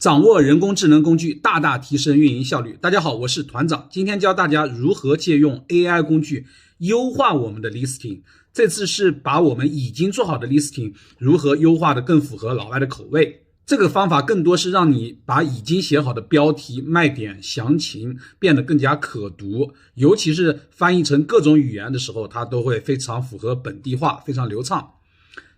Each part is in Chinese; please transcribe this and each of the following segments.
掌握人工智能工具，大大提升运营效率。大家好，我是团长，今天教大家如何借用 AI 工具优化我们的 listing。这次是把我们已经做好的 listing 如何优化的更符合老外的口味。这个方法更多是让你把已经写好的标题、卖点、详情变得更加可读，尤其是翻译成各种语言的时候，它都会非常符合本地化，非常流畅。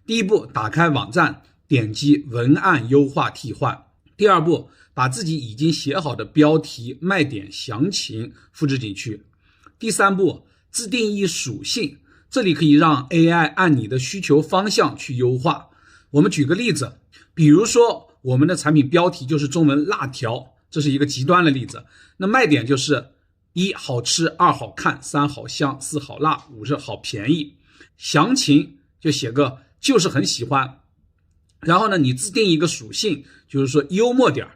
第一步，打开网站，点击文案优化替换。第二步，把自己已经写好的标题、卖点、详情复制进去。第三步，自定义属性，这里可以让 AI 按你的需求方向去优化。我们举个例子，比如说我们的产品标题就是中文辣条，这是一个极端的例子。那卖点就是1好吃，2好看，3好香，4好辣，5是好便宜。详情就写个就是很喜欢。然后呢，你自定一个属性，就是说幽默点，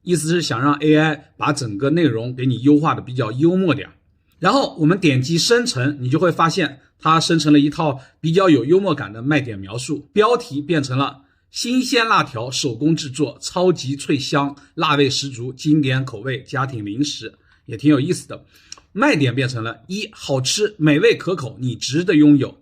意思是想让 AI 把整个内容给你优化的比较幽默点。然后我们点击生成，你就会发现它生成了一套比较有幽默感的卖点描述。标题变成了新鲜辣条，手工制作，超级脆香，辣味十足，经典口味，家庭零食，也挺有意思的。卖点变成了1好吃，美味可口，你值得拥有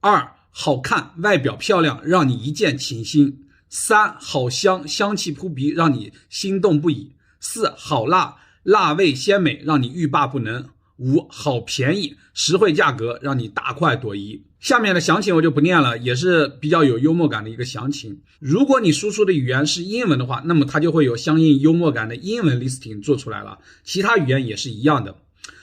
；2好看，外表漂亮，让你一见倾心；3好香，香气扑鼻，让你心动不已；4好辣，辣味鲜美，让你欲罢不能；5好便宜，实惠价格，让你大快朵颐。下面的详情我就不念了，也是比较有幽默感的一个详情。如果你输出的语言是英文的话，那么它就会有相应幽默感的英文 listing 做出来了，其他语言也是一样的。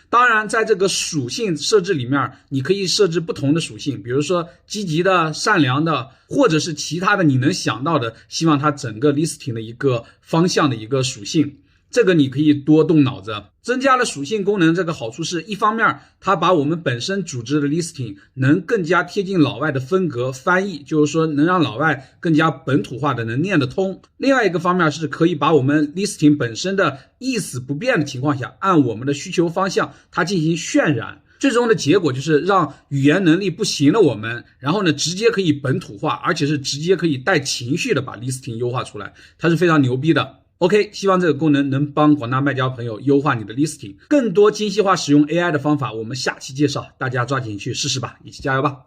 当然在这个属性设置里面，你可以设置不同的属性，比如说积极的、善良的，或者是其他的你能想到的，希望它整个 listing 的一个方向的一个属性，这个你可以多动脑子。增加了属性功能，这个好处是一方面它把我们本身组织的 listing 能更加贴近老外的风格翻译，就是说能让老外更加本土化的能念得通。另外一个方面是可以把我们 listing 本身的意思不变的情况下，按我们的需求方向它进行渲染，最终的结果就是让语言能力不行的我们，然后呢直接可以本土化，而且是直接可以带情绪的把 listing 优化出来，它是非常牛逼的。OK， 希望这个功能能帮广大卖家朋友优化你的 listing。更多精细化使用 AI 的方法，我们下期介绍，大家抓紧去试试吧，一起加油吧。